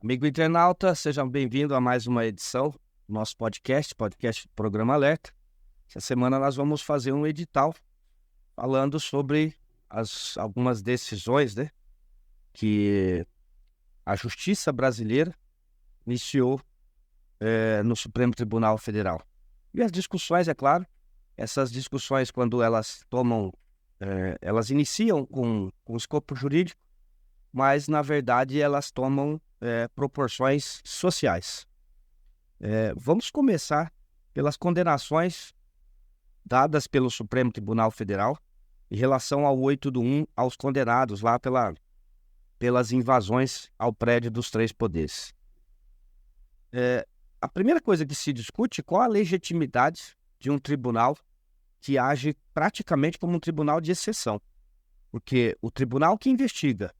Amigo internauta, seja bem-vindo a mais uma edição do nosso podcast Programa Alerta. Essa semana nós vamos fazer um edital falando sobre algumas decisões, né, que a Justiça brasileira iniciou no Supremo Tribunal Federal. E as discussões, é claro, essas discussões quando elas elas iniciam com escopo jurídico, mas na verdade elas tomam proporções sociais. Vamos começar pelas condenações dadas pelo Supremo Tribunal Federal em relação ao 8/1, aos condenados lá pelas invasões ao prédio dos três poderes. A primeira coisa que se discute é qual a legitimidade de um tribunal que age praticamente como um tribunal de exceção. Porque o tribunal que investiga,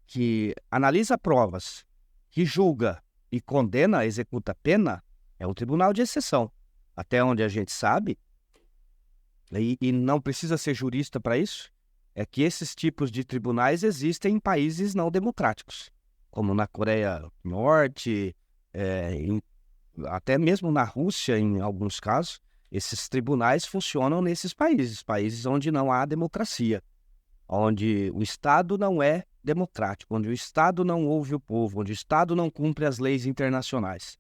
que analisa provas, que julga e condena, executa pena, é um tribunal de exceção. Até onde a gente sabe, e não precisa ser jurista para isso, é que esses tipos de tribunais existem em países não democráticos, como na Coreia do Norte, até mesmo na Rússia, em alguns casos. Esses tribunais funcionam nesses países onde não há democracia, onde o Estado não é democrático, onde o Estado não ouve o povo, onde o Estado não cumpre as leis internacionais.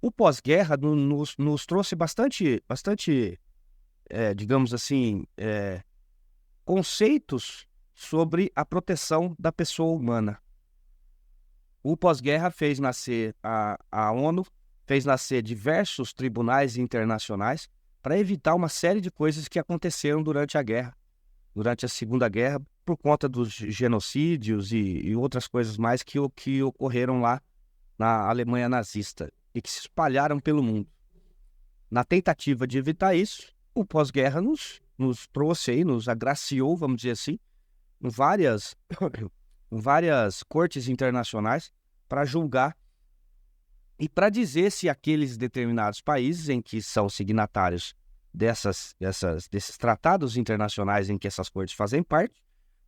O pós-guerra nos trouxe bastante, digamos assim, conceitos sobre a proteção da pessoa humana. O pós-guerra fez nascer a ONU, fez nascer diversos tribunais internacionais para evitar uma série de coisas que aconteceram durante a guerra, durante a Segunda Guerra, por conta dos genocídios e outras coisas mais que ocorreram lá na Alemanha nazista e que se espalharam pelo mundo. Na tentativa de evitar isso, o pós-guerra nos trouxe aí, nos agraciou, vamos dizer assim, em várias cortes internacionais para julgar e para dizer se aqueles determinados países em que são signatários desses tratados internacionais em que essas cortes fazem parte,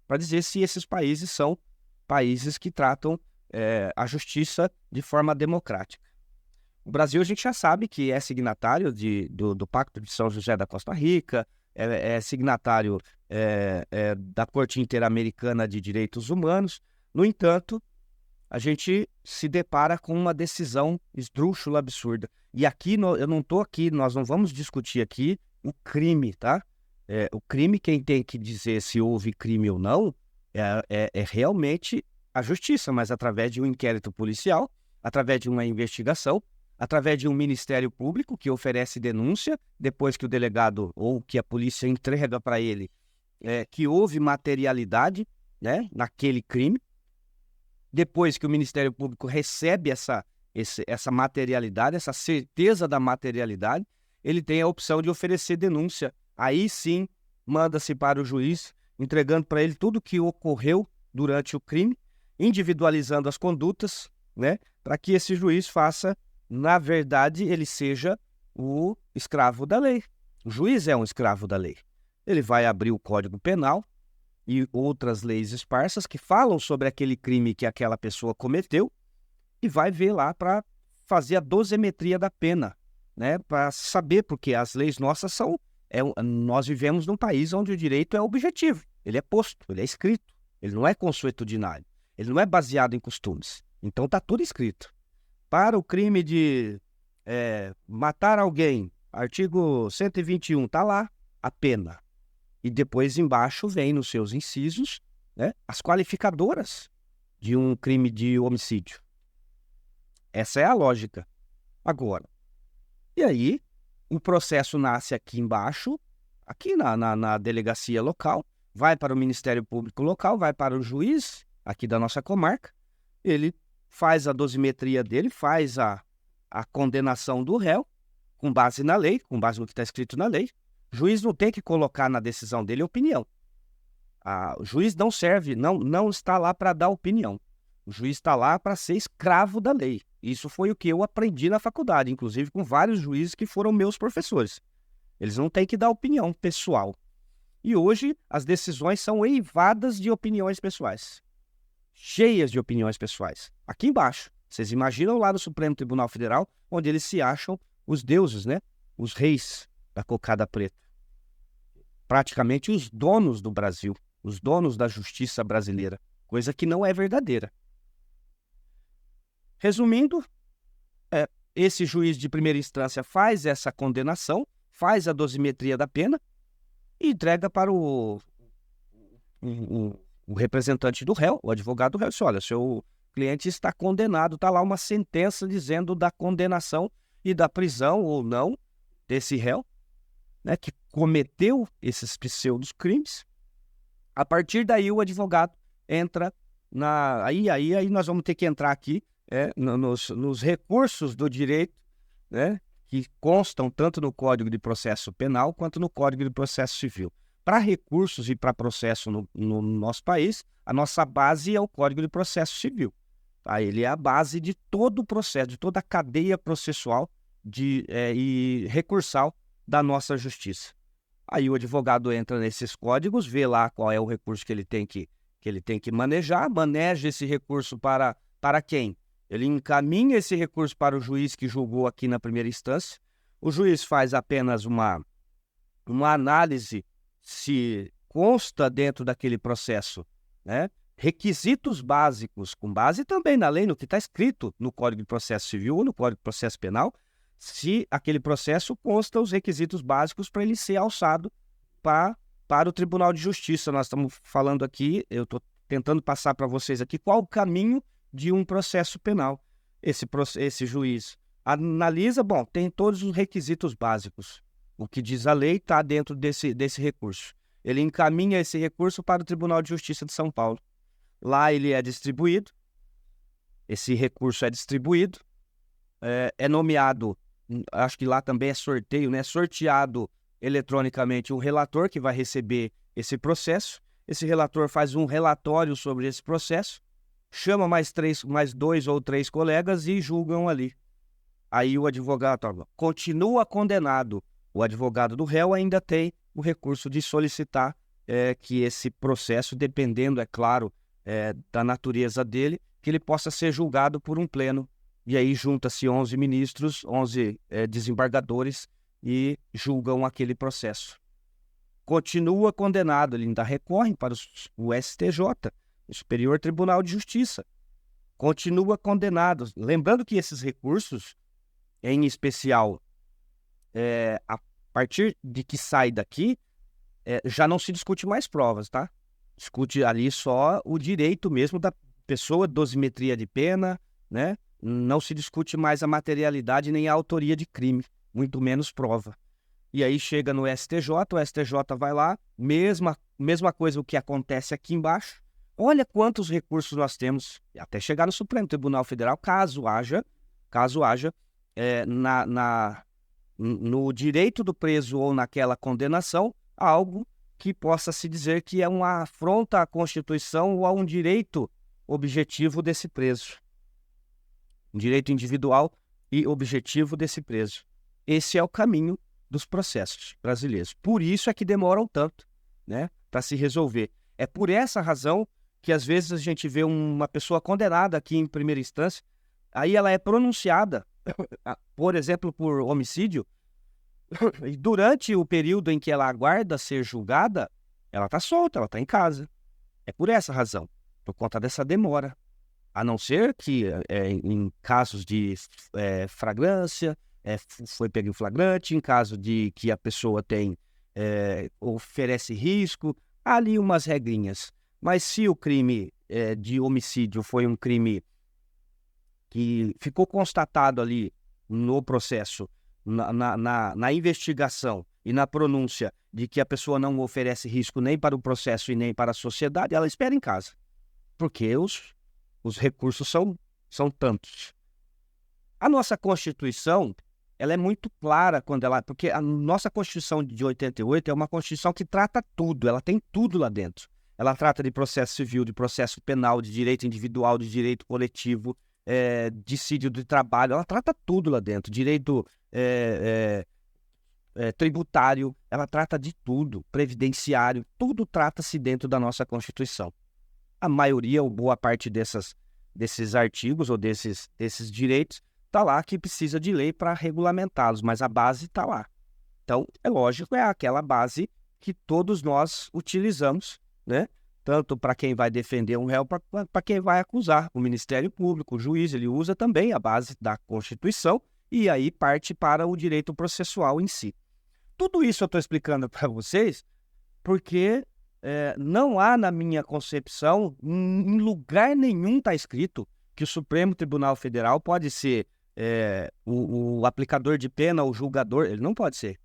para dizer se esses países são países que tratam a justiça de forma democrática. O Brasil, a gente já sabe que é signatário do Pacto de São José da Costa Rica, é signatário da Corte Interamericana de Direitos Humanos. No entanto, a gente se depara com uma decisão esdrúxula, absurda. E aqui, eu não estou aqui, nós não vamos discutir aqui o crime, tá? O crime, quem tem que dizer se houve crime ou não, é realmente a justiça, mas através de um inquérito policial, através de uma investigação, através de um Ministério Público que oferece denúncia, depois que o delegado ou que a polícia entrega para ele que houve materialidade, né, naquele crime. Depois que o Ministério Público recebe essa materialidade, essa certeza da materialidade, ele tem a opção de oferecer denúncia. Aí sim, manda-se para o juiz, entregando para ele tudo o que ocorreu durante o crime, individualizando as condutas, né, para que esse juiz faça, na verdade, ele seja o escravo da lei. O juiz é um escravo da lei. Ele vai abrir o Código Penal e outras leis esparsas que falam sobre aquele crime que aquela pessoa cometeu e vai ver lá para fazer a dosimetria da pena, né? Para saber, porque as leis nossas são... nós vivemos num país onde o direito é objetivo, ele é posto, ele é escrito, ele não é consuetudinário, ele não é baseado em costumes. Então está tudo escrito. Para o crime de matar alguém, artigo 121, está lá a pena. E depois embaixo vem nos seus incisos, né, as qualificadoras de um crime de homicídio. Essa é a lógica. Agora, e aí o processo nasce aqui embaixo, aqui na delegacia local, vai para o Ministério Público local, vai para o juiz aqui da nossa comarca, ele faz a dosimetria dele, faz a condenação do réu, com base na lei, com base no que está escrito na lei. O juiz não tem que colocar na decisão dele opinião. O juiz não serve, não está lá para dar opinião. O juiz está lá para ser escravo da lei. Isso foi o que eu aprendi na faculdade, inclusive com vários juízes que foram meus professores. Eles não têm que dar opinião pessoal. E hoje as decisões são eivadas de opiniões pessoais. cheias de opiniões pessoais. Aqui embaixo, vocês imaginam lá no Supremo Tribunal Federal, onde eles se acham os deuses, né? Os reis da cocada preta. Praticamente os donos do Brasil, os donos da justiça brasileira, coisa que não é verdadeira. Resumindo, esse juiz de primeira instância faz essa condenação, faz a dosimetria da pena e entrega para o representante do réu, o advogado do réu, diz: olha, seu cliente está condenado, está lá uma sentença dizendo da condenação e da prisão ou não desse réu, né, que cometeu esses pseudos crimes. A partir daí o advogado entra aí nós vamos ter que entrar aqui nos recursos do direito, né, que constam tanto no Código de Processo Penal quanto no Código de Processo Civil. Para recursos e para processo no nosso país, a nossa base é o Código de Processo Civil. Tá? Ele é a base de todo o processo, de toda a cadeia processual e recursal da nossa justiça. Aí o advogado entra nesses códigos, vê lá qual é o recurso que ele tem que manejar, maneja esse recurso para quem? Ele encaminha esse recurso para o juiz que julgou aqui na primeira instância. O juiz faz apenas uma análise se consta dentro daquele processo, né, requisitos básicos, com base também na lei, no que está escrito no Código de Processo Civil ou no Código de Processo Penal, se aquele processo consta os requisitos básicos para ele ser alçado para o Tribunal de Justiça. Nós estamos falando aqui, eu estou tentando passar para vocês aqui qual o caminho de um processo penal. Esse juiz analisa, bom, tem todos os requisitos básicos. O que diz a lei está dentro desse recurso. Ele encaminha esse recurso para o Tribunal de Justiça de São Paulo. Lá ele é distribuído, esse recurso é distribuído, é nomeado, acho que lá também é sorteio, né? Sorteado eletronicamente o relator que vai receber esse processo. Esse relator faz um relatório sobre esse processo, chama mais 2 ou 3 colegas e julgam ali. Aí o advogado continua condenado. O advogado do réu ainda tem o recurso de solicitar que esse processo, dependendo, é claro, da natureza dele, que ele possa ser julgado por um pleno. E aí junta-se 11 ministros, 11 desembargadores e julgam aquele processo. Continua condenado, ele ainda recorre para o STJ, o Superior Tribunal de Justiça. Continua condenado. Lembrando que esses recursos, em especial, a partir de que sai daqui, já não se discute mais provas, tá? Discute ali só o direito mesmo da pessoa, dosimetria de pena, né? Não se discute mais a materialidade nem a autoria de crime, muito menos prova. E aí chega no STJ, o STJ vai lá, mesma coisa o que acontece aqui embaixo. Olha quantos recursos nós temos, até chegar no Supremo Tribunal Federal, caso haja no direito do preso ou naquela condenação, algo que possa se dizer que é uma afronta à Constituição ou a um direito objetivo desse preso. Um direito individual e objetivo desse preso. Esse é o caminho dos processos brasileiros. Por isso é que demoram tanto, né, para se resolver. É por essa razão que às vezes a gente vê uma pessoa condenada aqui em primeira instância, aí ela é pronunciada, por exemplo, por homicídio, e durante o período em que ela aguarda ser julgada, ela está solta, ela está em casa. É por essa razão, por conta dessa demora. A não ser que em casos de flagrância, foi pego em flagrante, em caso de que a pessoa oferece risco, há ali umas regrinhas. Mas se o crime de homicídio foi um crime que ficou constatado ali no processo, na investigação e na pronúncia de que a pessoa não oferece risco nem para o processo e nem para a sociedade, ela espera em casa. Porque os recursos são tantos. A nossa Constituição, ela é muito clara porque a nossa Constituição de 88 é uma Constituição que trata tudo, ela tem tudo lá dentro. Ela trata de processo civil, de processo penal, de direito individual, de direito coletivo, dissídio de trabalho, ela trata tudo lá dentro. Direito tributário, ela trata de tudo, previdenciário, tudo trata-se dentro da nossa Constituição. a maioria ou boa parte desses artigos ou desses direitos está lá que precisa de lei para regulamentá-los, mas a base está lá. Então, é lógico, é aquela base que todos nós utilizamos, né? Tanto para quem vai defender um réu, para quem vai acusar. O Ministério Público, o juiz, ele usa também a base da Constituição e aí parte para o direito processual em si. Tudo isso eu estou explicando para vocês porque não há, na minha concepção, em lugar nenhum está escrito que o Supremo Tribunal Federal pode ser o aplicador de pena, o julgador. Ele não pode ser.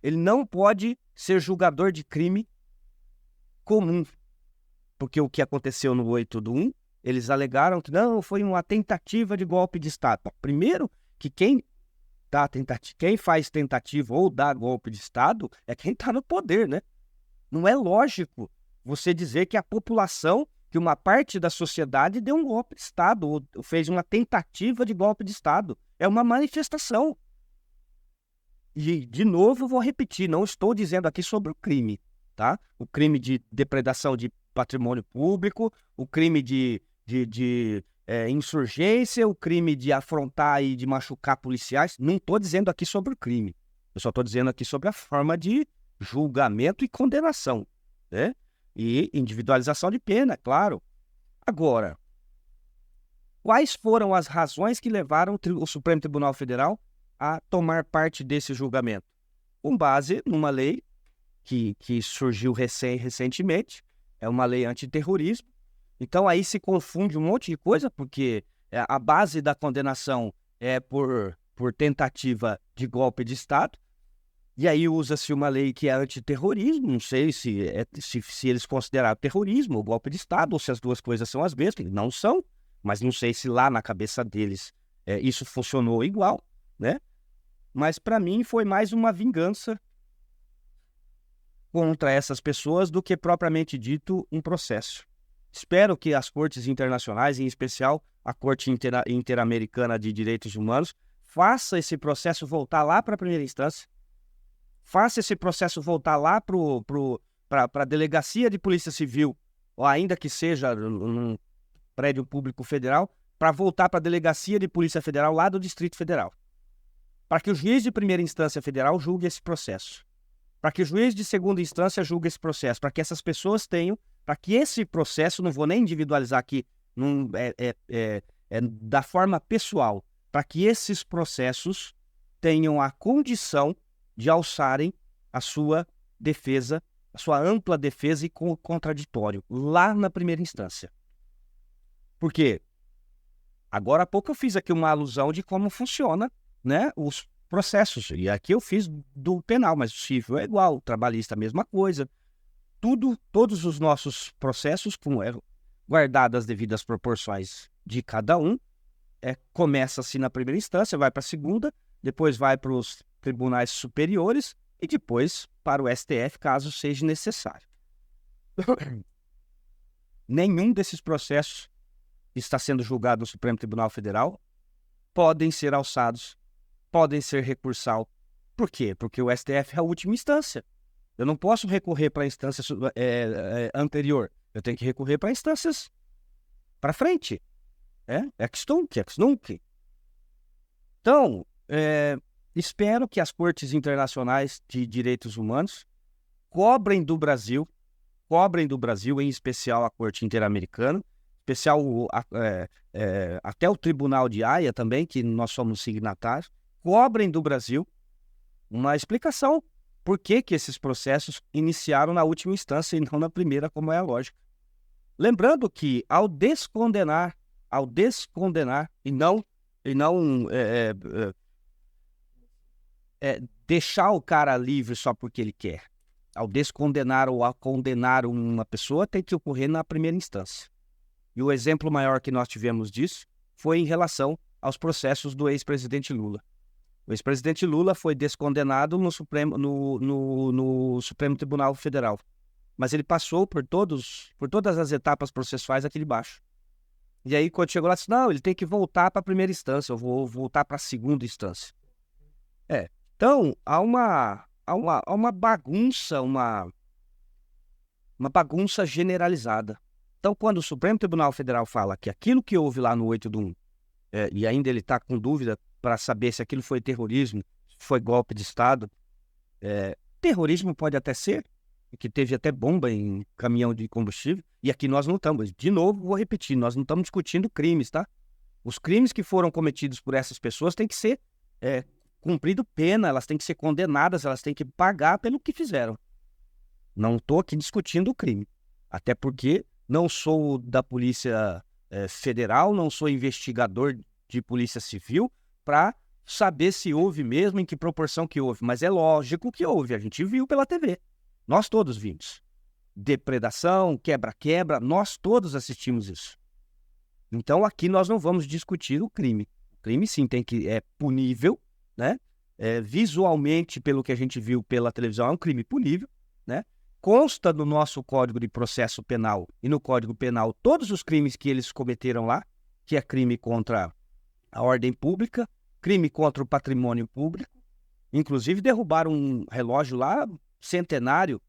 Ele não pode ser julgador de crime comum, porque o que aconteceu no 8 do 1, eles alegaram que não, foi uma tentativa de golpe de Estado. Primeiro, que quem faz tentativa ou dá golpe de Estado é quem está no poder, né? Não é lógico você dizer que a população, que uma parte da sociedade deu um golpe de Estado ou fez uma tentativa de golpe de Estado. É uma manifestação. E, de novo, vou repetir, não estou dizendo aqui sobre o crime, tá? O crime de depredação de patrimônio público, o crime de insurgência, o crime de afrontar e de machucar policiais. Não estou dizendo aqui sobre o crime. Eu só estou dizendo aqui sobre a forma de julgamento e condenação, né? E individualização de pena, claro. Agora, quais foram as razões que levaram o Supremo Tribunal Federal a tomar parte desse julgamento? Com base numa lei que surgiu recentemente, é uma lei antiterrorismo. Então aí se confunde um monte de coisa, porque a base da condenação é por tentativa de golpe de Estado, e aí usa-se uma lei que é antiterrorismo. Não sei se eles consideraram terrorismo ou golpe de Estado, ou se as duas coisas são as mesmas. Não são, mas não sei se lá na cabeça deles isso funcionou igual, né? Mas para mim foi mais uma vingança contra essas pessoas do que propriamente dito um processo. Espero que as cortes internacionais, em especial a Corte Interamericana de Direitos Humanos, faça esse processo voltar lá para a primeira instância, faça esse processo voltar lá para a Delegacia de Polícia Civil, ou ainda que seja num prédio público federal, para voltar para a Delegacia de Polícia Federal lá do Distrito Federal, para que o juiz de primeira instância federal julgue esse processo, para que o juiz de segunda instância julgue esse processo, para que essas pessoas tenham, para que esse processo, não vou nem individualizar aqui, da forma pessoal, para que esses processos tenham a condição de alçarem a sua defesa, a sua ampla defesa e contraditório, lá na primeira instância. Por quê? Agora há pouco eu fiz aqui uma alusão de como funciona, né, os processos. E aqui eu fiz do penal, mas o civil é igual, o trabalhista a mesma coisa. Todos os nossos processos, guardadas as devidas proporções de cada um, começa-se na primeira instância, vai para a segunda, depois vai para os tribunais superiores e depois para o STF, caso seja necessário. Nenhum desses processos está sendo julgado no Supremo Tribunal Federal, podem ser alçados, podem ser recursal. Por quê? Porque o STF é a última instância. Eu não posso recorrer para a instância anterior. Eu tenho que recorrer para instâncias para frente. Ex nunc. Então, espero que as cortes internacionais de direitos humanos cobrem do Brasil, em especial a Corte Interamericana, especial até o Tribunal de Haia também, que nós somos signatários, cobrem do Brasil uma explicação por que esses processos iniciaram na última instância e não na primeira, como é a lógica. Lembrando que ao descondenar e não deixar o cara livre só porque ele quer, ao descondenar ou a condenar uma pessoa, tem que ocorrer na primeira instância. E o exemplo maior que nós tivemos disso foi em relação aos processos do ex-presidente Lula. O ex-presidente Lula foi descondenado no Supremo Tribunal Federal. Mas ele passou por todas as etapas processuais aqui de baixo. E aí, quando chegou lá, disse, não, ele tem que voltar para a primeira instância, eu vou voltar para a segunda instância. Então, há uma bagunça, uma bagunça generalizada. Então, quando o Supremo Tribunal Federal fala que aquilo que houve lá no 8 de 1, e ainda ele está com dúvida para saber se aquilo foi terrorismo, foi golpe de Estado, terrorismo pode até ser, que teve até bomba em caminhão de combustível, e aqui nós não estamos. De novo, vou repetir, nós não estamos discutindo crimes, tá? Os crimes que foram cometidos por essas pessoas têm que ser cumprido pena, elas têm que ser condenadas, elas têm que pagar pelo que fizeram. Não estou aqui discutindo o crime, até porque não sou da Polícia Federal, não sou investigador de Polícia Civil para saber se houve mesmo, em que proporção que houve, mas é lógico que houve, a gente viu pela TV, nós todos vimos. Depredação, quebra-quebra, nós todos assistimos isso. Então aqui nós não vamos discutir o crime. O crime sim é punível, né? Visualmente, pelo que a gente viu pela televisão, é um crime punível, né? Consta no nosso Código de Processo Penal e no Código Penal todos os crimes que eles cometeram lá, que é crime contra a ordem pública, crime contra o patrimônio público, inclusive derrubaram um relógio lá centenário,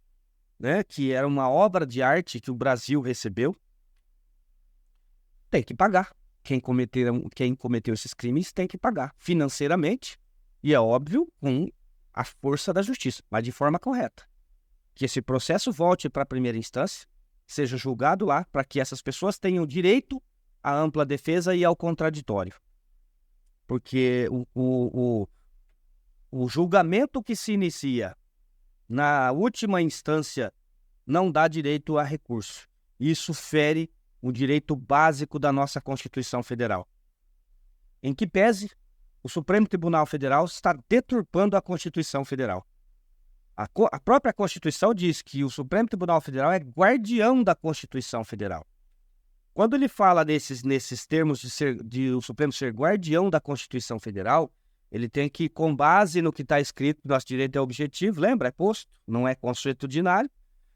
né, que era uma obra de arte que o Brasil recebeu. Tem que pagar. Quem cometeu esses crimes tem que pagar financeiramente e, é óbvio, com a força da justiça, mas de forma correta. Que esse processo volte para a primeira instância, seja julgado lá, para que essas pessoas tenham direito à ampla defesa e ao contraditório. Porque o julgamento que se inicia na última instância não dá direito a recurso. Isso fere o direito básico da nossa Constituição Federal. Em que pese, o Supremo Tribunal Federal está deturpando a Constituição Federal. A própria Constituição diz que o Supremo Tribunal Federal é guardião da Constituição Federal. Quando ele fala nesses termos de o Supremo ser guardião da Constituição Federal, ele tem que, com base no que está escrito, nosso direito é objetivo, lembra? É posto, não é consuetudinário.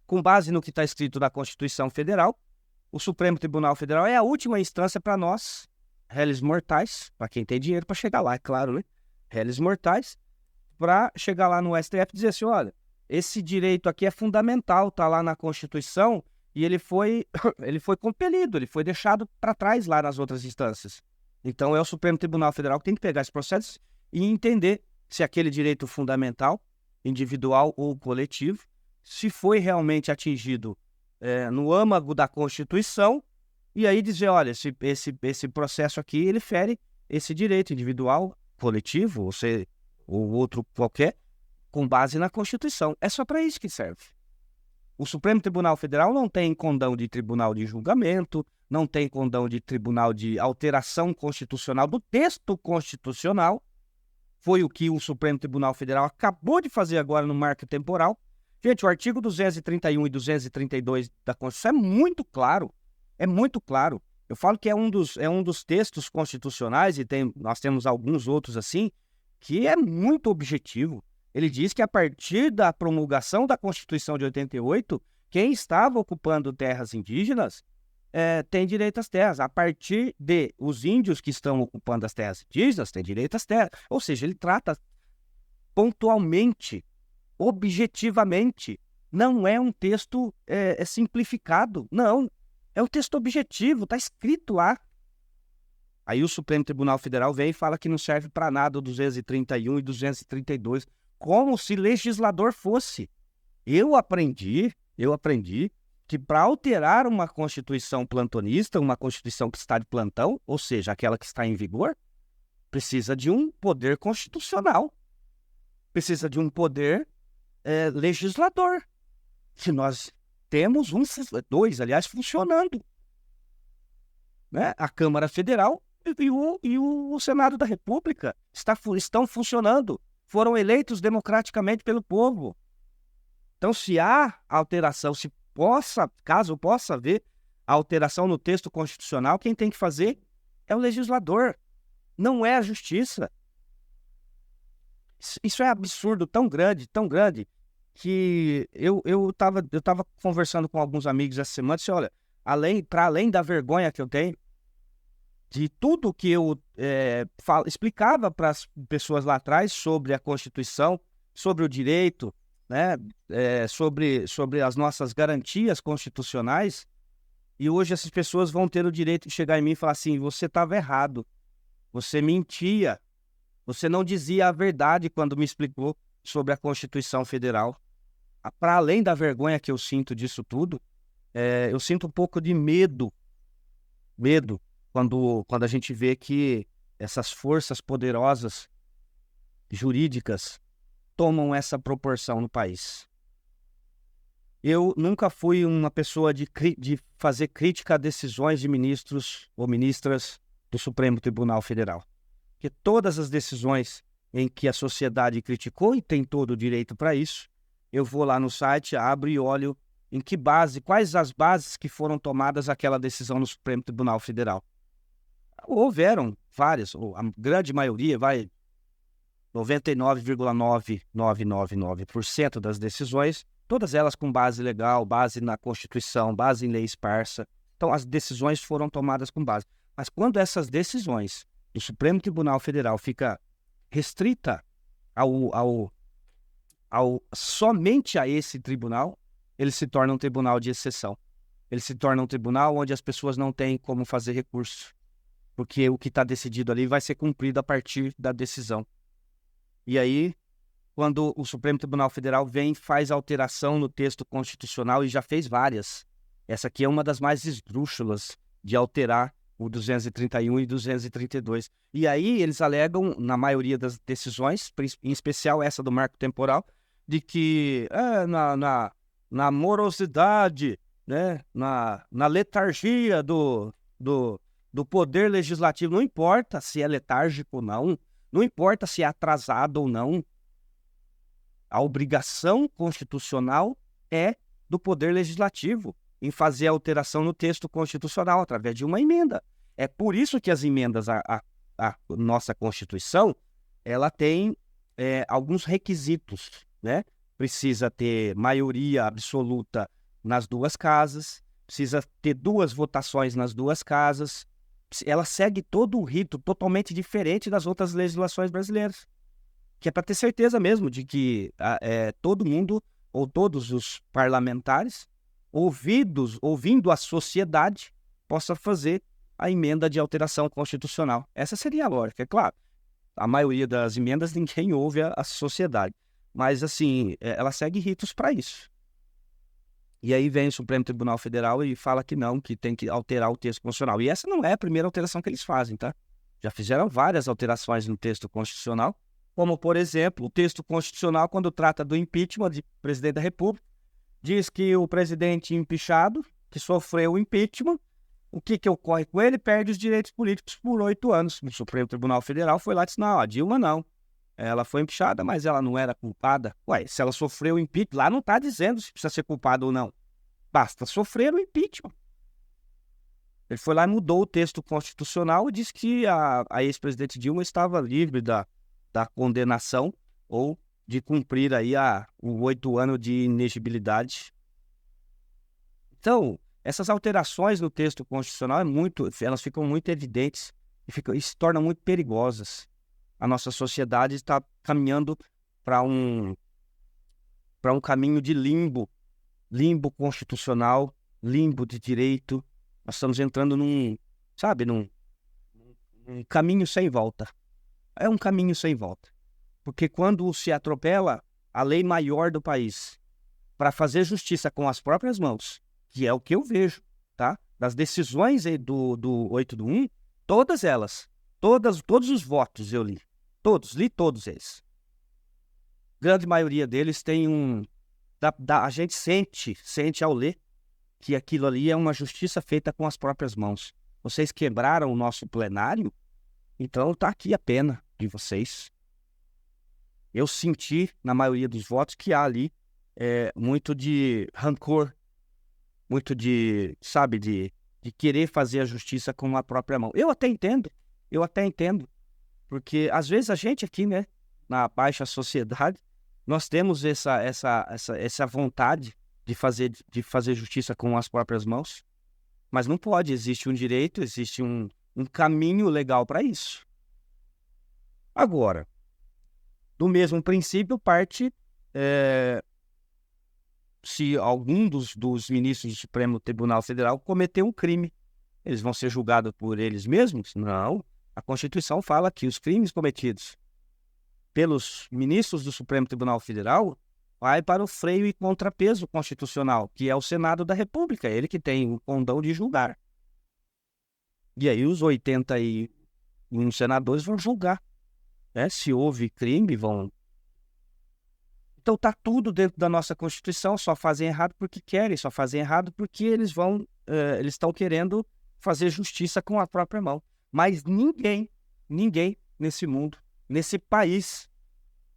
Com base no que está escrito na Constituição Federal, o Supremo Tribunal Federal é a última instância para nós, réis mortais, para quem tem dinheiro para chegar lá, é claro, né? Réis mortais, para chegar lá no STF e dizer assim, olha, esse direito aqui é fundamental, está lá na Constituição, e ele foi compelido, ele foi deixado para trás lá nas outras instâncias. Então é o Supremo Tribunal Federal que tem que pegar esse processo e entender se aquele direito fundamental, individual ou coletivo, se foi realmente atingido no âmago da Constituição, e aí dizer, olha, esse processo aqui, ele fere esse direito individual, coletivo, ou outro qualquer, com base na Constituição. É só para isso que serve. O Supremo Tribunal Federal não tem condão de tribunal de julgamento, não tem condão de tribunal de alteração constitucional do texto constitucional. Foi o que o Supremo Tribunal Federal acabou de fazer agora no marco temporal. Gente, o artigo 231 e 232 da Constituição é muito claro. É muito claro. Eu falo que é um dos textos constitucionais, e nós temos alguns outros assim, que é muito objetivo. Ele diz que a partir da promulgação da Constituição de 88, quem estava ocupando terras indígenas tem direito às terras. A partir de os índios que estão ocupando as terras indígenas têm direito às terras. Ou seja, ele trata pontualmente, objetivamente. Não é um texto simplificado, não. É um texto objetivo, está escrito lá. Aí o Supremo Tribunal Federal vem e fala que não serve para nada o 231 e 232, como se legislador fosse. Eu aprendi que para alterar uma Constituição plantonista, uma Constituição que está de plantão, ou seja, aquela que está em vigor, precisa de um poder constitucional, precisa de um poder legislador, que nós temos dois, aliás, funcionando, né? A Câmara Federal e o Senado da República estão funcionando, foram eleitos democraticamente pelo povo. Então, se há alteração, caso possa haver alteração no texto constitucional, quem tem que fazer é o legislador, não é a justiça. Isso é absurdo, tão grande, que eu tava conversando com alguns amigos essa semana e disse, olha, para além da vergonha que eu tenho, de tudo que eu explicava para as pessoas lá atrás sobre a Constituição, sobre o direito, né, sobre as nossas garantias constitucionais, E hoje essas pessoas vão ter o direito de chegar em mim e falar assim: você estava errado, você mentia, você não dizia a verdade quando me explicou sobre a Constituição Federal. Para além da vergonha que eu sinto disso tudo, eu sinto um pouco de medo quando a gente vê que essas forças poderosas jurídicas tomam essa proporção no país. Eu nunca fui uma pessoa de fazer crítica a decisões de ministros ou ministras do Supremo Tribunal Federal. Porque todas as decisões em que a sociedade criticou, e tem todo o direito para isso, eu vou lá no site, abro e olho em que base, quais as bases que foram tomadas aquela decisão no Supremo Tribunal Federal. Houveram várias, ou a grande maioria, 99,9999% das decisões, todas elas com base legal, base na Constituição, base em lei esparsa. Então, as decisões foram tomadas com base. Mas quando essas decisões do Supremo Tribunal Federal fica restrita somente a esse tribunal, ele se torna um tribunal de exceção. Ele se torna um tribunal onde as pessoas não têm como fazer recurso, porque o que está decidido ali vai ser cumprido a partir da decisão. E aí, quando o Supremo Tribunal Federal vem, faz alteração no texto constitucional, e já fez várias. Essa aqui é uma das mais esdrúxulas de alterar o 231 e 232. E aí eles alegam, na maioria das decisões, em especial essa do marco temporal, de que na morosidade, né, na letargia do poder legislativo, não importa se é letárgico ou não importa se é atrasado ou não, a obrigação constitucional é do poder legislativo em fazer a alteração no texto constitucional através de uma emenda. É por isso que as emendas à nossa Constituição, ela tem alguns requisitos, né? Precisa ter maioria absoluta nas duas casas, precisa ter 2 votações nas 2 casas. Ela segue todo o rito totalmente diferente das outras legislações brasileiras, que é para ter certeza mesmo de que todo mundo, ou todos os parlamentares, ouvindo a sociedade, possa fazer a emenda de alteração constitucional. Essa seria a lógica, é claro. A maioria das emendas ninguém ouve a sociedade, mas assim, ela segue ritos para isso. E aí vem o Supremo Tribunal Federal e fala que não, que tem que alterar o texto constitucional. E essa não é a primeira alteração que eles fazem, tá? Já fizeram várias alterações no texto constitucional, como, por exemplo, o texto constitucional, quando trata do impeachment de presidente da República, diz que o presidente impeachado, que sofreu o impeachment, o que ocorre com ele? Perde os direitos políticos por 8 anos. O Supremo Tribunal Federal foi lá e disse: não, a Dilma não. Ela foi impeachada, mas ela não era culpada. Ué, se ela sofreu o impeachment, lá não está dizendo se precisa ser culpada ou não. Basta sofrer o impeachment. Ele foi lá e mudou o texto constitucional e disse que a ex-presidente Dilma estava livre da condenação ou de cumprir aí os 8 anos de inegibilidade. Então, essas alterações no texto constitucional elas ficam muito evidentes e se tornam muito perigosas. A nossa sociedade está caminhando para um caminho de limbo constitucional, limbo de direito. Nós estamos entrando num caminho sem volta. É um caminho sem volta. Porque quando se atropela a lei maior do país para fazer justiça com as próprias mãos, que é o que eu vejo, tá? Das decisões do 8/1, todas elas, todos os votos eu li. Li todos eles. Grande maioria deles tem a gente sente ao ler que aquilo ali é uma justiça feita com as próprias mãos. Vocês quebraram o nosso plenário, então está aqui a pena de vocês. Eu senti, na maioria dos votos, que há ali muito de rancor, muito de querer fazer a justiça com a própria mão. Eu até entendo, porque às vezes a gente aqui, né, na baixa sociedade, nós temos essa vontade de fazer justiça com as próprias mãos, mas não pode. Existe um direito, existe um caminho legal para isso. Agora, do mesmo princípio parte se algum dos ministros do Supremo Tribunal Federal cometeu um crime. Eles vão ser julgados por eles mesmos? Não. A Constituição fala que os crimes cometidos pelos ministros do Supremo Tribunal Federal vai para o freio e contrapeso constitucional, que é o Senado da República, ele que tem o condão de julgar. E aí os 81 senadores vão julgar. Se houve crime, vão... Então tá tudo dentro da nossa Constituição, só fazem errado porque querem, só fazem errado porque eles estão querendo fazer justiça com a própria mão. Mas ninguém nesse mundo, nesse país,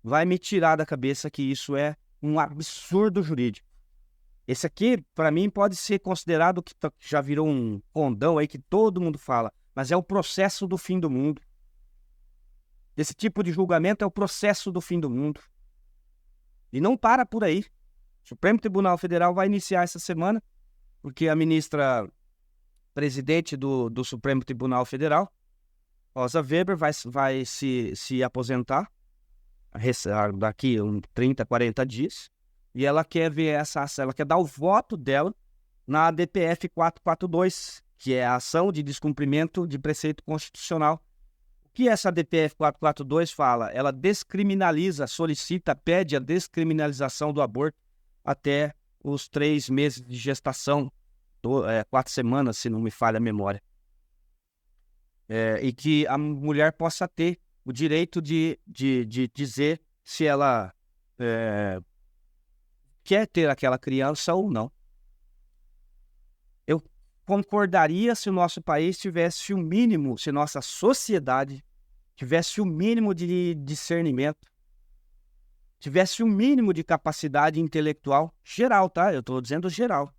vai me tirar da cabeça que isso é um absurdo jurídico. Esse aqui, para mim, pode ser considerado que já virou um condão aí que todo mundo fala, mas é o processo do fim do mundo. Esse tipo de julgamento é o processo do fim do mundo. E não para por aí. O Supremo Tribunal Federal vai iniciar essa semana, porque a ministra presidente do Supremo Tribunal Federal, Rosa Weber, vai se aposentar daqui 30, 40 dias, e ela quer ver ela quer dar o voto dela na ADPF 442, que é a ação de descumprimento de preceito constitucional. O que essa ADPF 442 fala? Ela descriminaliza, pede a descriminalização do aborto até os 3 meses de gestação, 4 semanas, se não me falha a memória. E que a mulher possa ter o direito de dizer se ela quer ter aquela criança ou não. Eu concordaria se o nosso país tivesse o mínimo, se nossa sociedade tivesse o mínimo de discernimento, tivesse o mínimo de capacidade intelectual, geral, tá? Eu estou dizendo geral.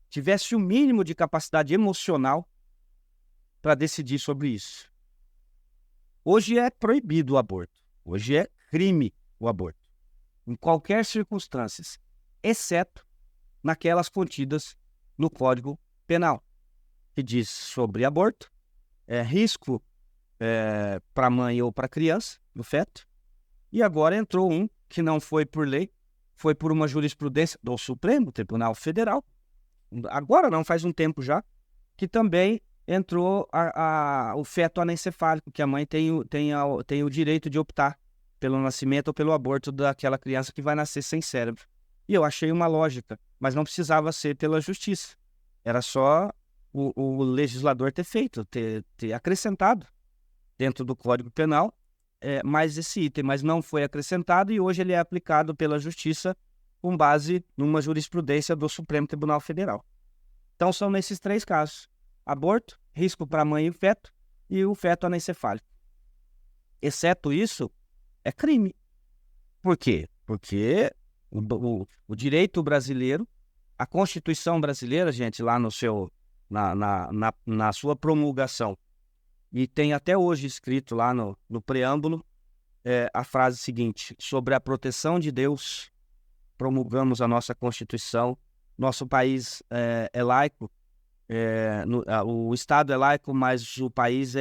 Tivesse o mínimo de capacidade emocional para decidir sobre isso. Hoje é proibido o aborto. Hoje é crime o aborto. Em qualquer circunstância, exceto naquelas contidas no Código Penal, que diz sobre aborto, risco para a mãe ou para a criança, do feto. E agora entrou um que não foi por lei, foi por uma jurisprudência do Supremo Tribunal Federal. Agora não, faz um tempo já, que também entrou o feto anencefálico, que a mãe tem o direito de optar pelo nascimento ou pelo aborto daquela criança que vai nascer sem cérebro. E eu achei uma lógica, mas não precisava ser pela justiça. Era só o legislador ter feito, ter acrescentado dentro do Código Penal mais esse item, mas não foi acrescentado e hoje ele é aplicado pela justiça com base numa jurisprudência do Supremo Tribunal Federal. Então são nesses 3 casos: aborto, risco para a mãe e o feto anencefálico. Exceto isso, é crime. Por quê? Porque o direito brasileiro, a Constituição brasileira, gente, lá na sua promulgação, e tem até hoje escrito lá no preâmbulo a frase seguinte: sobre a proteção de Deus, promulgamos a nossa Constituição. Nosso país é laico, o Estado é laico, mas o país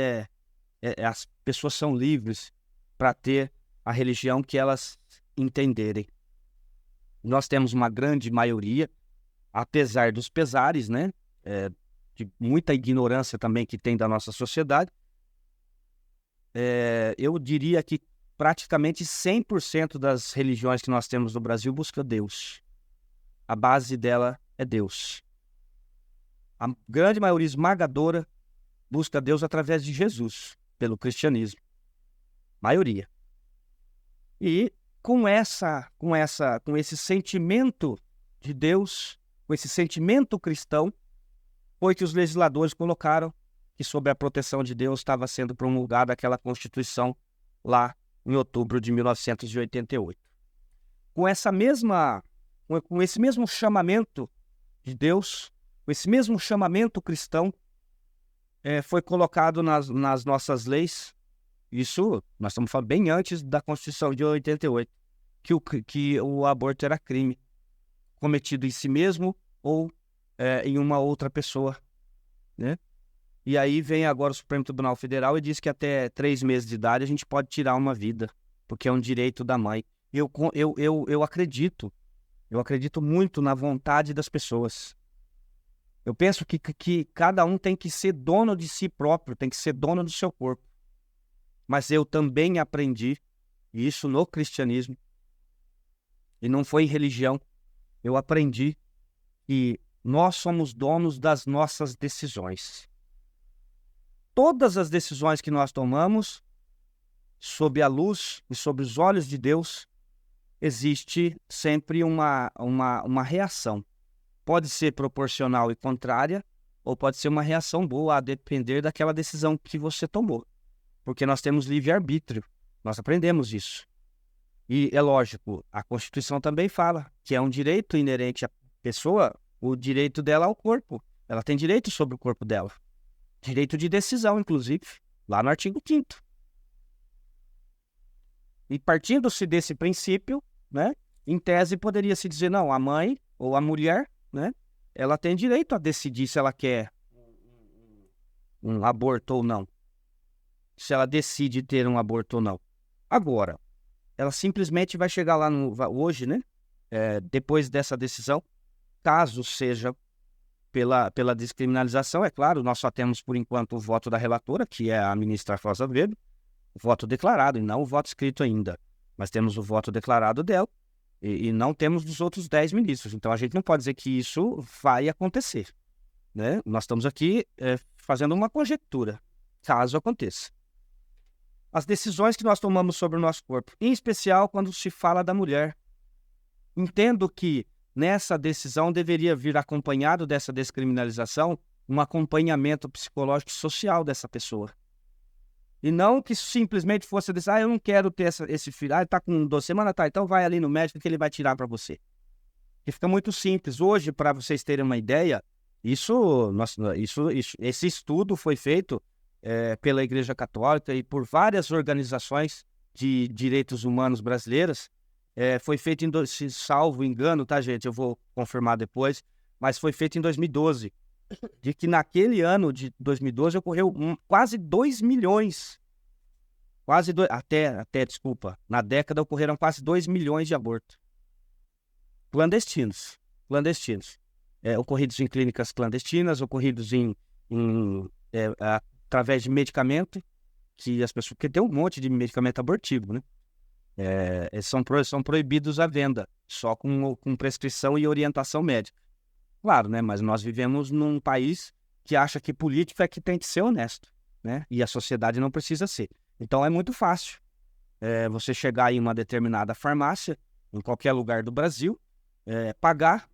as pessoas são livres para ter a religião que elas entenderem. Nós temos uma grande maioria, apesar dos pesares, né, de muita ignorância também que tem da nossa sociedade. Eu diria que praticamente 100% das religiões que nós temos no Brasil busca Deus. A base dela é Deus. A grande maioria esmagadora busca Deus através de Jesus, pelo cristianismo. Maioria. E com esse sentimento de Deus, com esse sentimento cristão, foi que os legisladores colocaram que sob a proteção de Deus estava sendo promulgada aquela Constituição lá em outubro de 1988. Com esse mesmo chamamento de Deus, com esse mesmo chamamento cristão, foi colocado nas nossas leis. Isso nós estamos falando bem antes da Constituição de 88, que o aborto era crime cometido em si mesmo ou em uma outra pessoa, né? E aí vem agora o Supremo Tribunal Federal e diz que até 3 meses de idade a gente pode tirar uma vida, porque é um direito da mãe. Eu acredito Eu acredito muito na vontade das pessoas. Eu penso que cada um tem que ser dono de si próprio, tem que ser dono do seu corpo. Mas eu também aprendi isso no cristianismo, e não foi em religião. Eu aprendi que nós somos donos das nossas decisões. Todas as decisões que nós tomamos, sob a luz e sob os olhos de Deus, existe sempre uma reação. Pode ser proporcional e contrária, ou pode ser uma reação boa, a depender daquela decisão que você tomou. Porque nós temos livre-arbítrio, nós aprendemos isso. E é lógico, a Constituição também fala que é um direito inerente à pessoa, o direito dela ao corpo. Ela tem direito sobre o corpo dela. Direito de decisão, inclusive, lá no artigo 5º. E partindo-se desse princípio, né, em tese poderia se dizer, não, a mãe ou a mulher, né, ela tem direito a decidir se ela quer um aborto ou não. Se ela decide ter um aborto ou não. Agora, ela simplesmente vai chegar lá hoje, né, depois dessa decisão, caso seja pela descriminalização, é claro, nós só temos por enquanto o voto da relatora, que é a ministra Rosa Weber, o voto declarado e não o voto escrito ainda. Mas temos o voto declarado dela e não temos dos outros 10 ministros. Então a gente não pode dizer que isso vai acontecer, né? Nós estamos aqui fazendo uma conjectura, caso aconteça. As decisões que nós tomamos sobre o nosso corpo, em especial quando se fala da mulher. Entendo que nessa decisão deveria vir acompanhado dessa descriminalização um acompanhamento psicológico e social dessa pessoa. E não que simplesmente fosse dizer, eu não quero ter esse filho, ele está com 12 semanas, tá, então vai ali no médico que ele vai tirar para você. Que fica muito simples. Hoje, para vocês terem uma ideia, esse estudo foi feito pela Igreja Católica e por várias organizações de direitos humanos brasileiras. Foi feito se salvo engano, tá, gente? Eu vou confirmar depois, mas foi feito em 2012. De que naquele ano de 2012 ocorreu quase 2 milhões. Desculpa, na década ocorreram quase 2 milhões de abortos. Clandestinos. Ocorridos em clínicas clandestinas, ocorridos através de medicamento, que as pessoas, porque tem um monte de medicamento abortivo, né? São proibidos à venda, só com prescrição e orientação médica. Claro, né? Mas nós vivemos num país que acha que político é que tem que ser honesto, né? E a sociedade não precisa ser. Então é muito fácil você chegar em uma determinada farmácia, em qualquer lugar do Brasil, pagar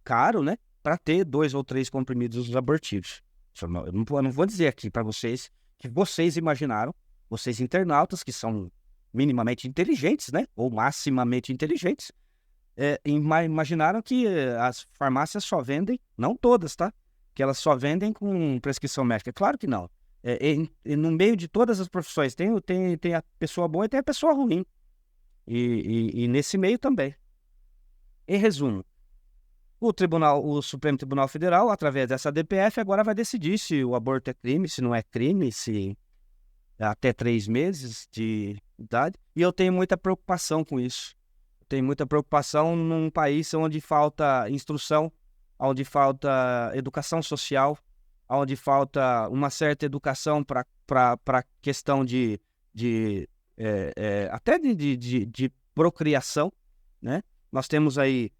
caro, né? Para ter 2 ou 3 comprimidos abortivos. Eu não vou dizer aqui para vocês que vocês imaginaram, vocês internautas que são minimamente inteligentes, né? Ou maximamente inteligentes, imaginaram que as farmácias só vendem, não todas, tá? Que elas só vendem com prescrição médica. Claro que não. No meio de todas as profissões, tem a pessoa boa e tem a pessoa ruim. E nesse meio também. Em resumo, o Supremo Tribunal Federal, através dessa DPF, agora vai decidir se o aborto é crime, se não é crime, se até 3 meses de idade. E eu tenho muita preocupação com isso. Tem muita preocupação num país onde falta instrução, onde falta educação social, onde falta uma certa educação para questão até de procriação, né? Nós temos aí,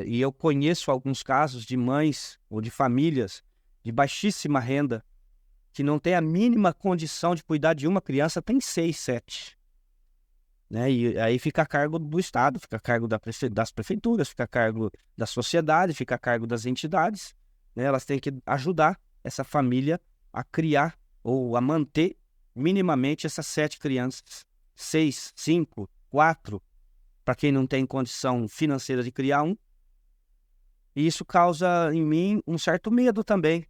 e eu conheço alguns casos de mães ou de famílias de baixíssima renda que não tem a mínima condição de cuidar de uma criança, tem 6, 7. Né? E aí fica a cargo do Estado, fica a cargo das prefeituras, fica a cargo da sociedade, fica a cargo das entidades, né? Elas têm que ajudar essa família a criar ou a manter minimamente essas 7 crianças, 6, 5, 4, para quem não tem condição financeira de criar um. E isso causa em mim um certo medo também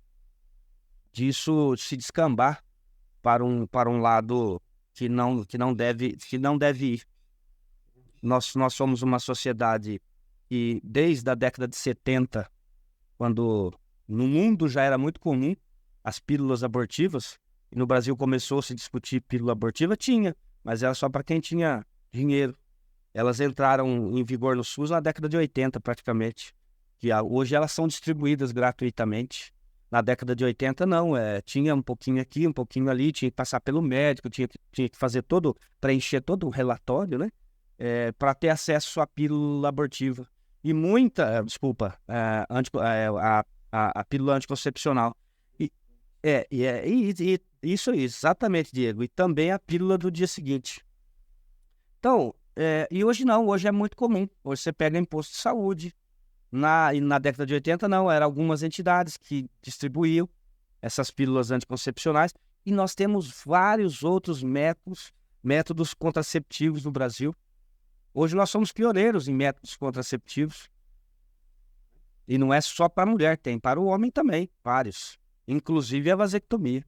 disso se descambar para um lado que não deve ir. Nós somos uma sociedade que, desde a década de 70, quando no mundo já era muito comum as pílulas abortivas, e no Brasil começou a se discutir pílula abortiva, mas era só para quem tinha dinheiro. Elas entraram em vigor no SUS na década de 80, praticamente. Hoje elas são distribuídas gratuitamente. Na década de 80, não. Tinha um pouquinho aqui, um pouquinho ali, tinha que passar pelo médico, tinha que fazer preencher todo o relatório, né? Para ter acesso à pílula abortiva. E a pílula anticoncepcional. Isso aí, exatamente, Diego. E também a pílula do dia seguinte. Então, e hoje não, hoje é muito comum. Hoje você pega imposto de saúde. E na década de 80, não, eram algumas entidades que distribuíam essas pílulas anticoncepcionais. E nós temos vários outros métodos contraceptivos no Brasil. Hoje nós somos pioneiros em métodos contraceptivos. E não é só para a mulher, tem para o homem também, vários. Inclusive a vasectomia.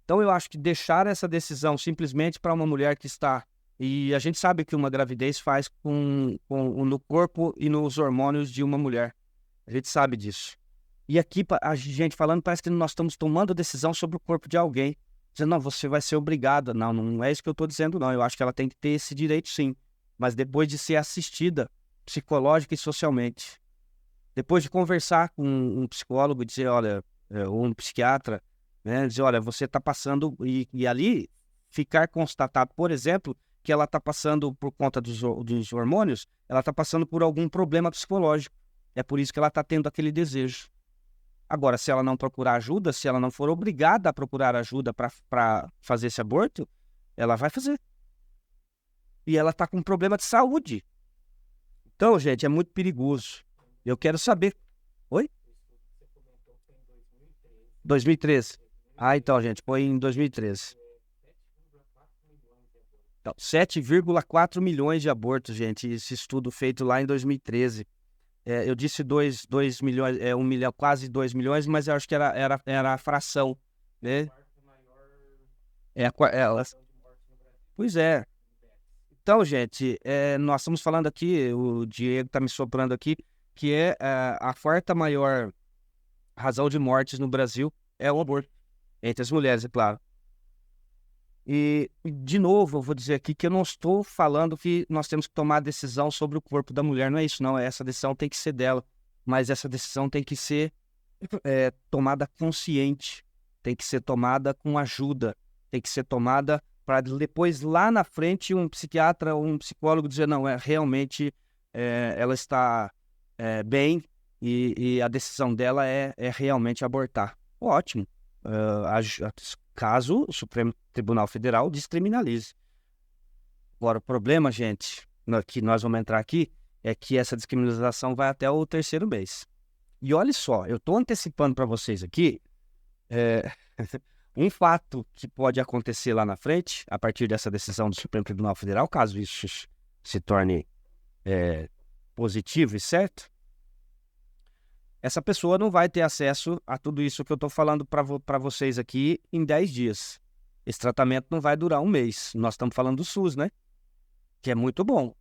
Então eu acho que deixar essa decisão simplesmente para uma mulher que está... E a gente sabe que uma gravidez faz no corpo e nos hormônios de uma mulher. A gente sabe disso. E aqui a gente falando, parece que nós estamos tomando decisão sobre o corpo de alguém. Dizendo, não, você vai ser obrigada. Não, não é isso que eu estou dizendo, não. Eu acho que ela tem que ter esse direito, sim. Mas depois de ser assistida psicológica e socialmente. Depois de conversar com um psicólogo e dizer, olha, ou um psiquiatra, né, dizer, olha, você está passando... E ali ficar constatado, por exemplo, que ela está passando por conta dos hormônios, ela está passando por algum problema psicológico. É por isso que ela está tendo aquele desejo. Agora, se ela não procurar ajuda, se ela não for obrigada a procurar ajuda para fazer esse aborto, ela vai fazer. E ela está com um problema de saúde. Então, gente, é muito perigoso. Eu quero saber... Oi? 2013. Ah, então, gente, foi em 2013. Então, 7,4 milhões de abortos, gente. Esse estudo feito lá em 2013. Eu disse 2 milhões, 1 milhão, quase 2 milhões, mas eu acho que era a fração, né? Pois é. Então, gente, nós estamos falando aqui, o Diego está me soprando aqui, que a quarta maior razão de mortes no Brasil é o aborto. Entre as mulheres, é claro. E, de novo, eu vou dizer aqui que eu não estou falando que nós temos que tomar a decisão sobre o corpo da mulher, não é isso, não. Essa decisão tem que ser dela, mas essa decisão tem que ser tomada consciente, tem que ser tomada com ajuda, tem que ser tomada para depois, lá na frente, um psiquiatra ou um psicólogo dizer, não, realmente ela está bem e a decisão dela é realmente abortar. Ótimo. Caso o Supremo Tribunal Federal descriminalize. Agora, o problema, gente, que nós vamos entrar aqui, é que essa descriminalização vai até o 3º mês. E olha só, eu estou antecipando para vocês aqui um fato que pode acontecer lá na frente, a partir dessa decisão do Supremo Tribunal Federal, caso isso se torne positivo e certo, essa pessoa não vai ter acesso a tudo isso que eu estou falando para vocês aqui em 10 dias. Esse tratamento não vai durar um mês. Nós estamos falando do SUS, né? Que é muito bom.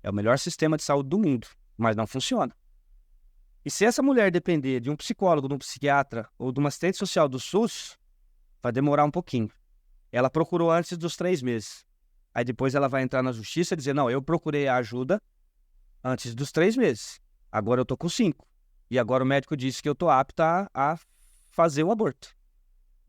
É o melhor sistema de saúde do mundo, mas não funciona. E se essa mulher depender de um psicólogo, de um psiquiatra ou de uma assistente social do SUS, vai demorar um pouquinho. Ela procurou antes dos 3 meses. Aí depois ela vai entrar na justiça e dizer, não, eu procurei a ajuda antes dos 3 meses. Agora eu estou com 5. E agora o médico disse que eu estou apta a fazer o aborto.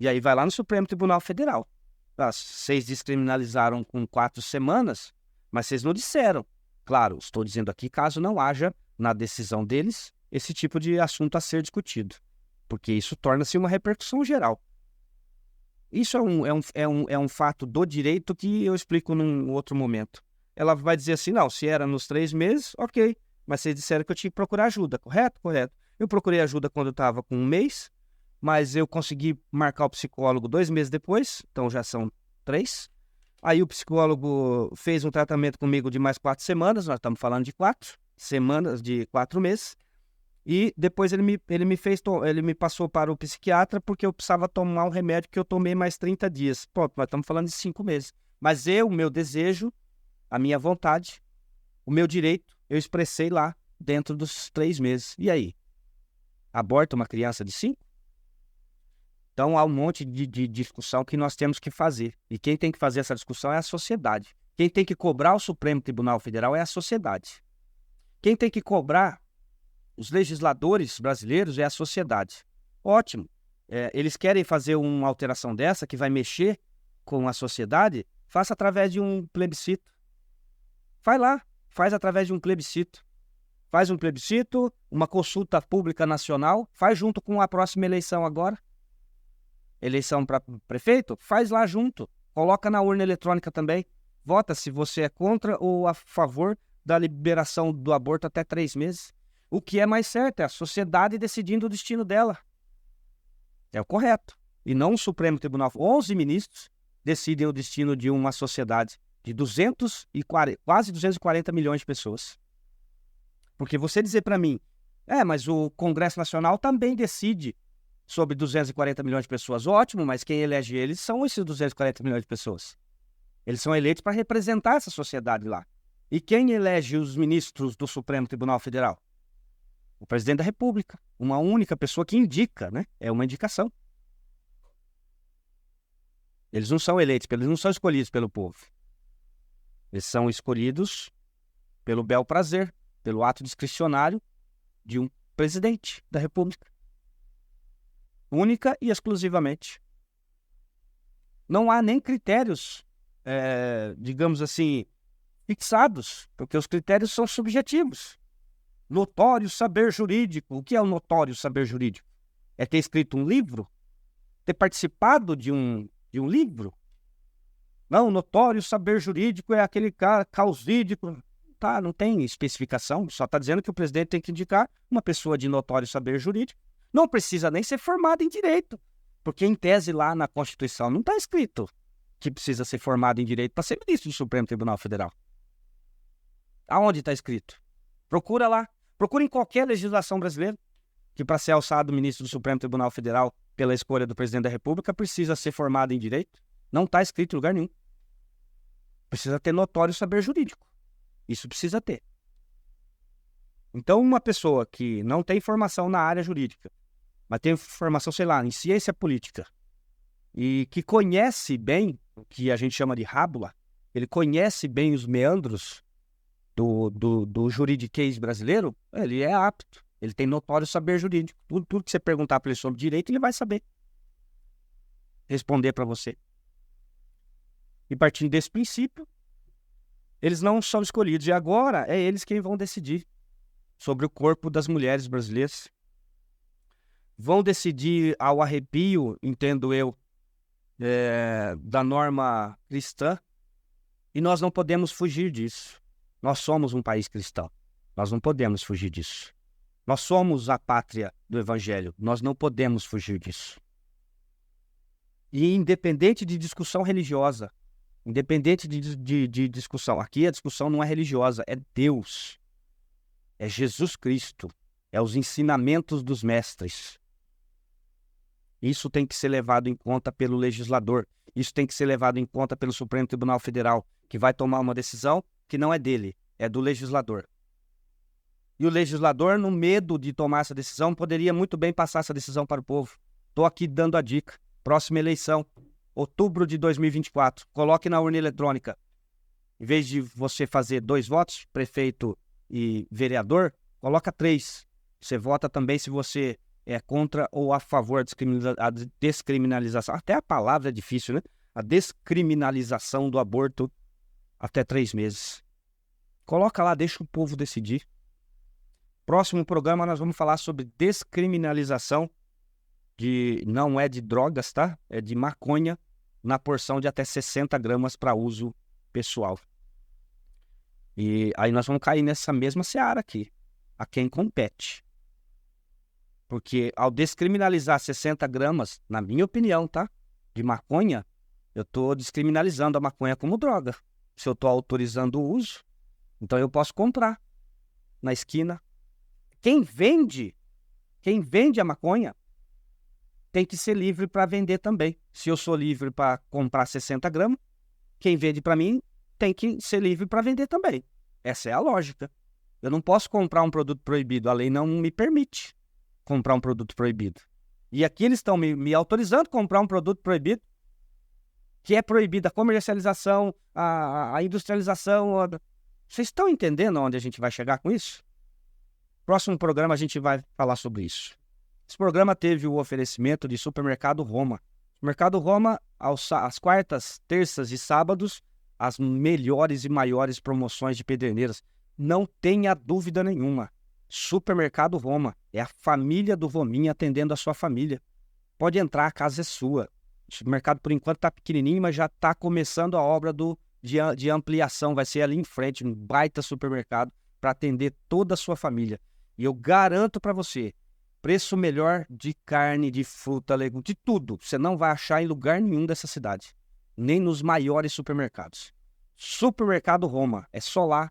E aí vai lá no Supremo Tribunal Federal. Vocês descriminalizaram com 4 semanas, mas vocês não disseram. Claro, estou dizendo aqui caso não haja, na decisão deles, esse tipo de assunto a ser discutido. Porque isso torna-se uma repercussão geral. Isso é um fato do direito que eu explico num outro momento. Ela vai dizer assim, não, se era nos 3 meses, ok. Mas vocês disseram que eu tinha que procurar ajuda, correto? Correto. Eu procurei ajuda quando eu estava com 1 mês, mas eu consegui marcar o psicólogo 2 meses depois, então já são 3. Aí o psicólogo fez um tratamento comigo de mais 4 semanas, nós estamos falando de 4 semanas, de 4 meses. E depois ele me passou para o psiquiatra porque eu precisava tomar um remédio que eu tomei mais 30 dias. Pronto, nós estamos falando de 5 meses. Mas o meu desejo, a minha vontade, o meu direito, eu expressei lá dentro dos 3 meses. E aí? Aborta uma criança de 5? Então há um monte de discussão que nós temos que fazer. E quem tem que fazer essa discussão é a sociedade. Quem tem que cobrar o Supremo Tribunal Federal é a sociedade. Quem tem que cobrar os legisladores brasileiros é a sociedade. Ótimo. Eles querem fazer uma alteração dessa que vai mexer com a sociedade, faça através de um plebiscito. Vai lá, faz através de um plebiscito. Faz um plebiscito, uma consulta pública nacional, faz junto com a próxima eleição agora. Eleição para prefeito, faz lá junto. Coloca na urna eletrônica também. Vota se você é contra ou a favor da liberação do aborto até 3 meses. O que é mais certo é a sociedade decidindo o destino dela. É o correto. E não o Supremo Tribunal. 11 ministros decidem o destino de uma sociedade de quase 240 milhões de pessoas. Porque você dizer para mim, mas o Congresso Nacional também decide sobre 240 milhões de pessoas. Ótimo, mas quem elege eles são esses 240 milhões de pessoas. Eles são eleitos para representar essa sociedade lá. E quem elege os ministros do Supremo Tribunal Federal? O presidente da República. Uma única pessoa que indica, né? É uma indicação. Eles não são eleitos, eles não são escolhidos pelo povo. Eles são escolhidos pelo bel prazer, pelo ato discricionário de um presidente da República. Única e exclusivamente. Não há nem critérios, digamos assim, fixados, porque os critérios são subjetivos. Notório saber jurídico. O que é o notório saber jurídico? É ter escrito um livro? Ter participado de um livro? Não, notório saber jurídico é aquele cara causídico. Tá, não tem especificação, só está dizendo que o presidente tem que indicar uma pessoa de notório saber jurídico. Não precisa nem ser formado em direito, porque em tese lá na Constituição não está escrito que precisa ser formado em direito para ser ministro do Supremo Tribunal Federal. Aonde está escrito? Procura lá. Procura em qualquer legislação brasileira que para ser alçado ministro do Supremo Tribunal Federal pela escolha do presidente da República precisa ser formado em direito. Não está escrito em lugar nenhum. Precisa ter notório saber jurídico. Isso precisa ter. Então, uma pessoa que não tem formação na área jurídica, mas tem formação, sei lá, em ciência política, e que conhece bem o que a gente chama de rábula, ele conhece bem os meandros do juridiquês brasileiro, ele é apto. Ele tem notório saber jurídico. Tudo que você perguntar para ele sobre direito, ele vai saber responder para você. E partindo desse princípio, eles não são escolhidos. E agora é eles quem vão decidir sobre o corpo das mulheres brasileiras. Vão decidir ao arrepio, entendo eu, da norma cristã. E nós não podemos fugir disso. Nós somos um país cristão. Nós não podemos fugir disso. Nós somos a pátria do Evangelho. Nós não podemos fugir disso. E independente de discussão religiosa, independente de discussão, aqui a discussão não é religiosa, é Deus. É Jesus Cristo. É os ensinamentos dos mestres. Isso tem que ser levado em conta pelo legislador. Isso tem que ser levado em conta pelo Supremo Tribunal Federal, que vai tomar uma decisão que não é dele, é do legislador. E o legislador, no medo de tomar essa decisão, poderia muito bem passar essa decisão para o povo. Estou aqui dando a dica. Próxima eleição, outubro de 2024. Coloque na urna eletrônica. Em vez de você fazer 2 votos, prefeito e vereador, coloca 3. Você vota também se você é contra ou a favor da descriminalização. Até a palavra é difícil, né? A descriminalização do aborto até 3 meses. Coloca lá, deixa o povo decidir. Próximo programa nós vamos falar sobre descriminalização não é de drogas, tá? É de maconha na porção de até 60 gramas para uso pessoal. E aí nós vamos cair nessa mesma seara aqui, a quem compete. Porque ao descriminalizar 60 gramas, na minha opinião, tá? De maconha, eu estou descriminalizando a maconha como droga. Se eu estou autorizando o uso, então eu posso comprar na esquina. Quem vende a maconha tem que ser livre para vender também. Se eu sou livre para comprar 60 gramas, quem vende para mim tem que ser livre para vender também. Essa é a lógica. Eu não posso comprar um produto proibido, a lei não me permite comprar um produto proibido. E aqui eles estão me autorizando a comprar um produto proibido que é proibida a comercialização, a industrialização. Vocês estão entendendo onde a gente vai chegar com isso? Próximo programa a gente vai falar sobre isso. Esse programa teve o oferecimento de Supermercado Roma. Supermercado Roma, às quartas, terças e sábados, as melhores e maiores promoções de Pederneiras. Não tenha dúvida nenhuma. Supermercado Roma é a família do Rominha atendendo a sua família. Pode entrar, a casa é sua. O supermercado, por enquanto, está pequenininho, mas já está começando a obra de ampliação. Vai ser ali em frente, um baita supermercado para atender toda a sua família. E eu garanto para você, preço melhor de carne, de fruta, legume, de tudo. Você não vai achar em lugar nenhum dessa cidade. Nem nos maiores supermercados. Supermercado Roma. É só lá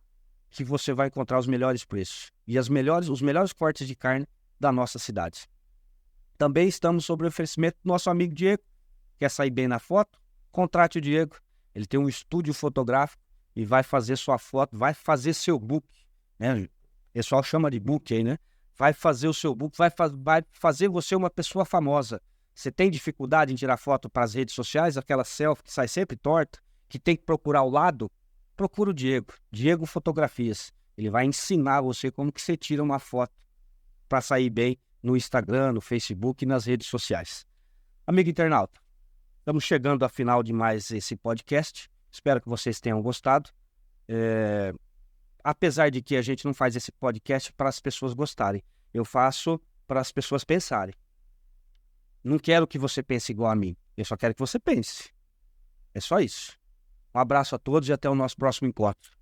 que você vai encontrar os melhores preços. E os melhores cortes de carne da nossa cidade. Também estamos sob o oferecimento do nosso amigo Diego. Quer sair bem na foto? Contrate o Diego. Ele tem um estúdio fotográfico e vai fazer sua foto, vai fazer seu book. Né? O pessoal chama de book aí, né? Vai fazer o seu book, vai fazer você uma pessoa famosa. Você tem dificuldade em tirar foto para as redes sociais, aquela selfie que sai sempre torta, que tem que procurar o lado? Procura o Diego. Diego Fotografias. Ele vai ensinar você como que você tira uma foto para sair bem no Instagram, no Facebook e nas redes sociais. Amigo internauta, estamos chegando ao final de mais esse podcast. Espero que vocês tenham gostado. Apesar de que a gente não faz esse podcast para as pessoas gostarem. Eu faço para as pessoas pensarem. Não quero que você pense igual a mim. Eu só quero que você pense. É só isso. Um abraço a todos e até o nosso próximo encontro.